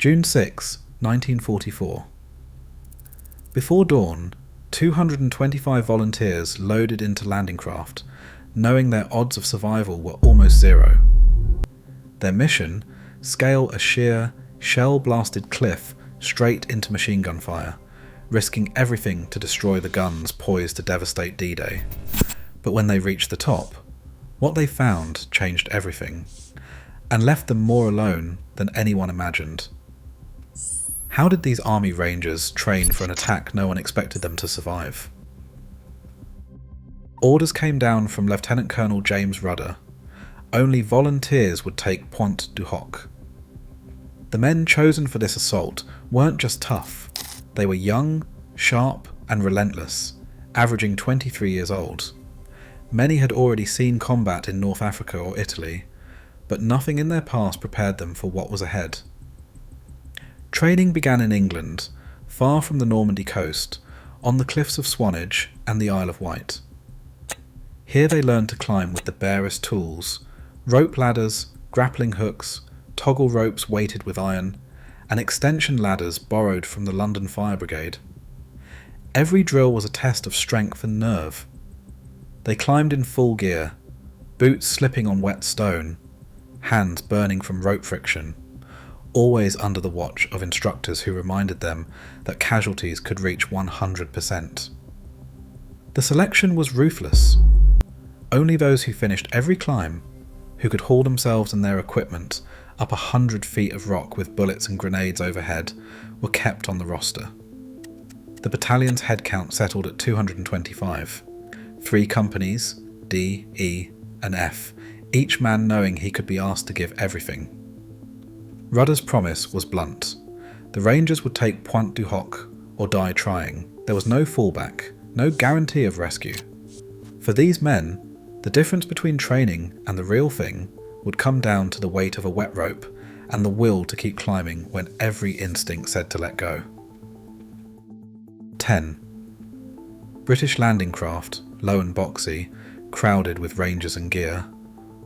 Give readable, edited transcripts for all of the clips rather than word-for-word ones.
June 6, 1944. Before dawn, 225 volunteers loaded into landing craft, knowing their odds of survival were almost zero. Their mission: scale a sheer, shell-blasted cliff straight into machine gun fire, risking everything to destroy the guns poised to devastate D-Day. But when they reached the top, what they found changed everything, and left them more alone than anyone imagined. How did these Army Rangers train for an attack no one expected them to survive? Orders came down from Lieutenant Colonel James Rudder. Only volunteers would take Pointe du Hoc. The men chosen for this assault weren't just tough. They were young, sharp, and relentless, averaging 23 years old. Many had already seen combat in North Africa or Italy, but nothing in their past prepared them for what was ahead. Training began in England, far from the Normandy coast, on the cliffs of Swanage and the Isle of Wight. Here they learned to climb with the barest tools: rope ladders, grappling hooks, toggle ropes weighted with iron, and extension ladders borrowed from the London Fire Brigade. Every drill was a test of strength and nerve. They climbed in full gear, boots slipping on wet stone, hands burning from rope friction, always under the watch of instructors who reminded them that casualties could reach 100%. The selection was ruthless. Only those who finished every climb, who could haul themselves and their equipment up 100 feet of rock with bullets and grenades overhead, were kept on the roster. The battalion's head count settled at 225. 3 companies, D, E, and F, each man knowing he could be asked to give everything. Rudder's promise was blunt. The Rangers would take Pointe du Hoc or die trying. There was no fallback, no guarantee of rescue. For these men, the difference between training and the real thing would come down to the weight of a wet rope and the will to keep climbing when every instinct said to let go. 10. British landing craft, low and boxy, crowded with Rangers and gear,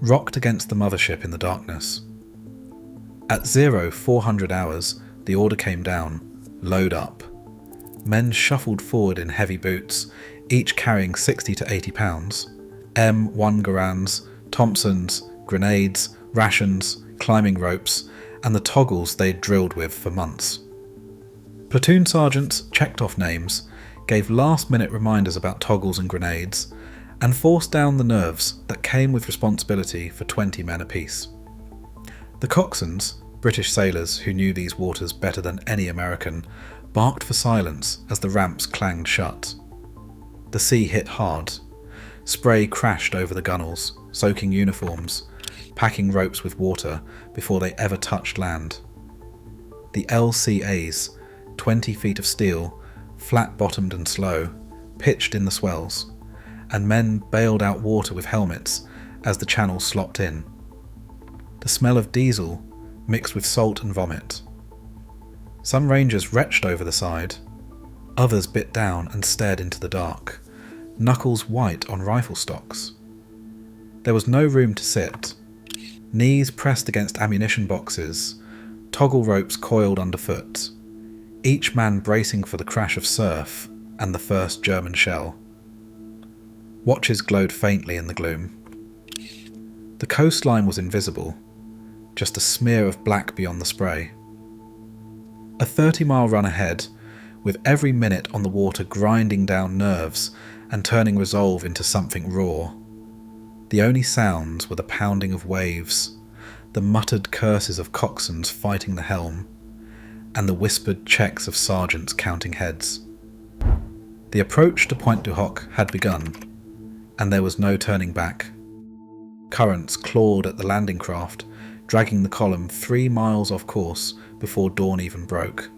rocked against the mothership in the darkness. At 0400 hours, the order came down: load up. Men shuffled forward in heavy boots, each carrying 60 to 80 pounds. M1 Garands, Thompsons, grenades, rations, climbing ropes, and the toggles they'd drilled with for months. Platoon sergeants checked off names, gave last-minute reminders about toggles and grenades, and forced down the nerves that came with responsibility for 20 men apiece. The coxswains, British sailors who knew these waters better than any American, barked for silence as the ramps clanged shut. The sea hit hard. Spray crashed over the gunwales, soaking uniforms, packing ropes with water before they ever touched land. The LCAs, 20 feet of steel, flat-bottomed and slow, pitched in the swells, and men bailed out water with helmets as the channels slopped in. The smell of diesel mixed with salt and vomit. Some Rangers retched over the side. Others bit down and stared into the dark, knuckles white on rifle stocks. There was no room to sit. Knees pressed against ammunition boxes, toggle ropes coiled underfoot, each man bracing for the crash of surf and the first German shell. Watches glowed faintly in the gloom. The coastline was invisible, just a smear of black beyond the spray. A 30-mile run ahead, with every minute on the water grinding down nerves and turning resolve into something raw. The only sounds were the pounding of waves, the muttered curses of coxswains fighting the helm, and the whispered checks of sergeants counting heads. The approach to Pointe du Hoc had begun, and there was no turning back. Currents clawed at the landing craft, dragging the column 3 miles off course before dawn even broke.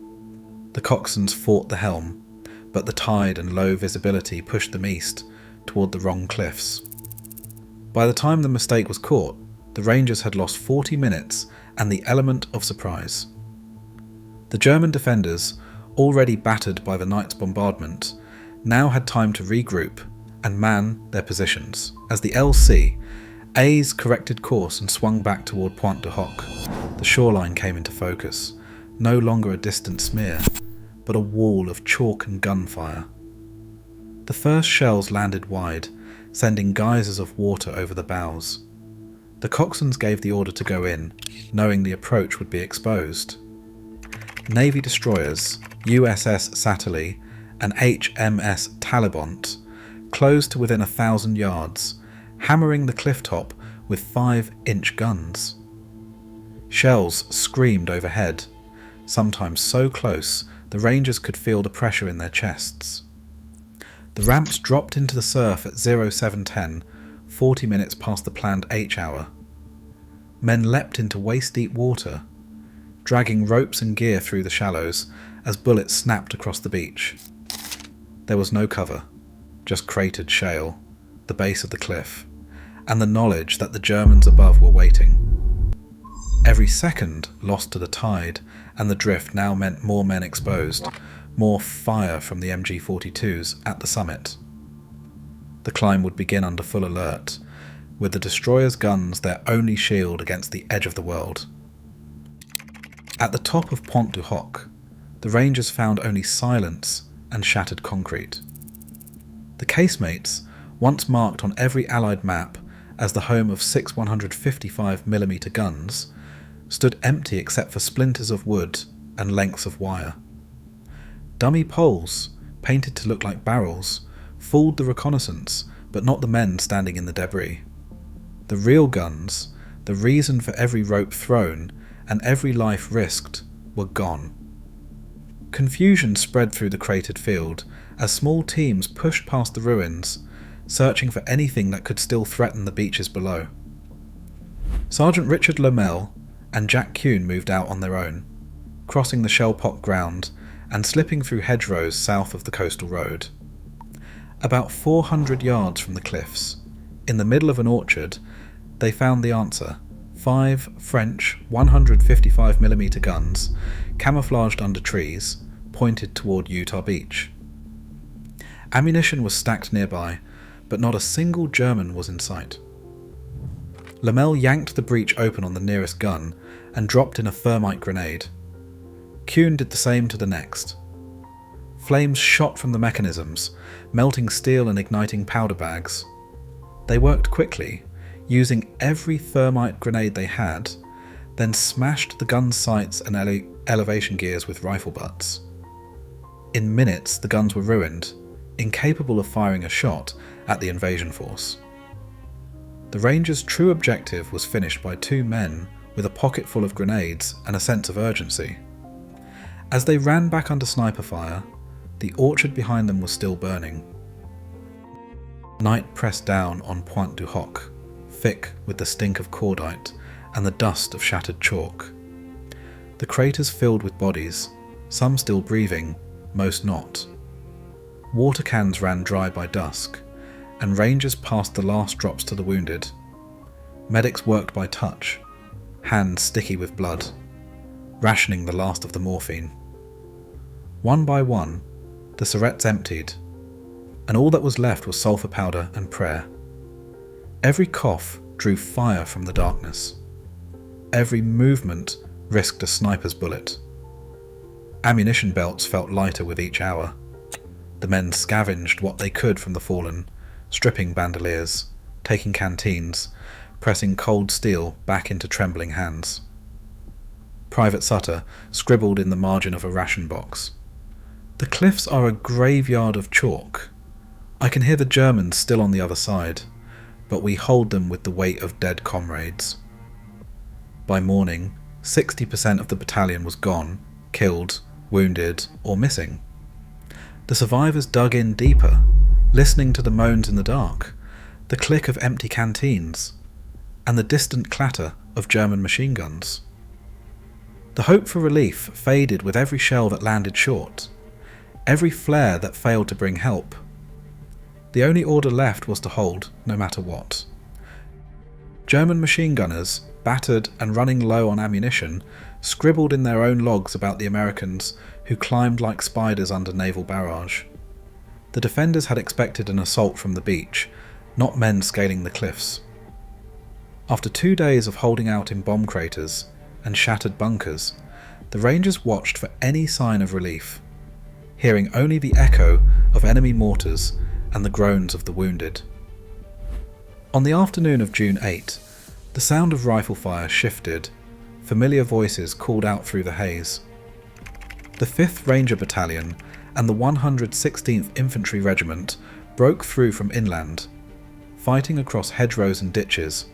The coxswains fought the helm, but the tide and low visibility pushed them east, toward the wrong cliffs. By the time the mistake was caught, the Rangers had lost 40 minutes and the element of surprise. The German defenders, already battered by the night's bombardment, now had time to regroup and man their positions. As the LCAs corrected course and swung back toward Pointe du Hoc, the shoreline came into focus, no longer a distant smear, but a wall of chalk and gunfire. The first shells landed wide, sending geysers of water over the bows. The coxswains gave the order to go in, knowing the approach would be exposed. Navy destroyers, USS Satterley and HMS Talibont, closed to within 1,000 yards, hammering the cliff top with 5-inch guns. Shells screamed overhead, sometimes so close the Rangers could feel the pressure in their chests. The ramps dropped into the surf at 0710, 40 minutes past the planned H hour. Men leapt into waist-deep water, dragging ropes and gear through the shallows as bullets snapped across the beach. There was no cover, just cratered shale, the base of the cliff, and the knowledge that the Germans above were waiting. Every second lost to the tide and the drift now meant more men exposed, more fire from the MG-42s at the summit. The climb would begin under full alert, with the destroyers' guns their only shield against the edge of the world. At the top of Pointe du Hoc, the Rangers found only silence and shattered concrete. The casemates, once marked on every Allied map as the home of 6 155mm guns, stood empty except for splinters of wood and lengths of wire. Dummy poles, painted to look like barrels, fooled the reconnaissance, but not the men standing in the debris. The real guns, the reason for every rope thrown and every life risked, were gone. Confusion spread through the cratered field as small teams pushed past the ruins, searching for anything that could still threaten the beaches below. Sergeant Richard Lommel and Jack Kuhn moved out on their own, crossing the shell-pocked ground and slipping through hedgerows south of the coastal road. About 400 yards from the cliffs, in the middle of an orchard, they found the answer: 5 French 155mm guns, camouflaged under trees, pointed toward Utah Beach. Ammunition was stacked nearby, but not a single German was in sight. Lommel yanked the breech open on the nearest gun and dropped in a thermite grenade. Kuhn did the same to the next. Flames shot from the mechanisms, melting steel and igniting powder bags. They worked quickly, using every thermite grenade they had, then smashed the gun's sights and elevation gears with rifle butts. In minutes the guns were ruined, incapable of firing a shot at the invasion force. The Rangers' true objective was finished by 2 men with a pocket full of grenades and a sense of urgency. As they ran back under sniper fire, the orchard behind them was still burning. Night pressed down on Pointe du Hoc, thick with the stink of cordite and the dust of shattered chalk. The craters filled with bodies, some still breathing, most not. Water cans ran dry by dusk, and Rangers passed the last drops to the wounded. Medics worked by touch, hands sticky with blood, rationing the last of the morphine. One by one, the syrettes emptied, and all that was left was sulphur powder and prayer. Every cough drew fire from the darkness. Every movement risked a sniper's bullet. Ammunition belts felt lighter with each hour. The men scavenged what they could from the fallen, stripping bandoliers, taking canteens, pressing cold steel back into trembling hands. Private Sutter scribbled in the margin of a ration box: "The cliffs are a graveyard of chalk. I can hear the Germans still on the other side, but we hold them with the weight of dead comrades." By morning, 60% of the battalion was gone, killed, wounded, or missing. The survivors dug in deeper, listening to the moans in the dark, the click of empty canteens, and the distant clatter of German machine guns. The hope for relief faded with every shell that landed short, every flare that failed to bring help. The only order left was to hold, no matter what. German machine gunners, battered and running low on ammunition, scribbled in their own logs about the Americans who climbed like spiders under naval barrage. The defenders had expected an assault from the beach, not men scaling the cliffs. After 2 days of holding out in bomb craters and shattered bunkers, the Rangers watched for any sign of relief, hearing only the echo of enemy mortars and the groans of the wounded. On the afternoon of June 8, the sound of rifle fire shifted. Familiar voices called out through the haze. The 5th Ranger Battalion and the 116th Infantry Regiment broke through from inland, fighting across hedgerows and ditches,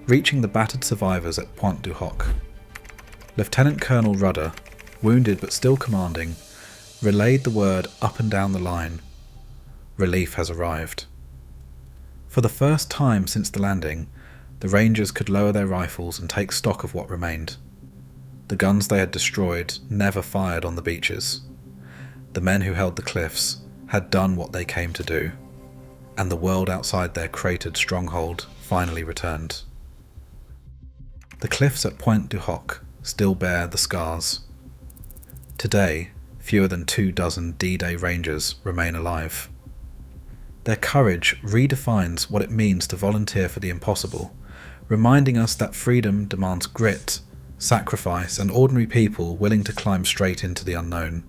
reaching the battered survivors at Pointe du Hoc. Lieutenant Colonel Rudder, wounded but still commanding, relayed the word up and down the line. Relief has arrived. For the first time since the landing, the Rangers could lower their rifles and take stock of what remained. The guns they had destroyed never fired on the beaches. The men who held the cliffs had done what they came to do, and the world outside their cratered stronghold finally returned. The cliffs at Pointe du Hoc still bear the scars. Today, fewer than 24 D-Day Rangers remain alive. Their courage redefines what it means to volunteer for the impossible, reminding us that freedom demands grit, sacrifice, and ordinary people willing to climb straight into the unknown.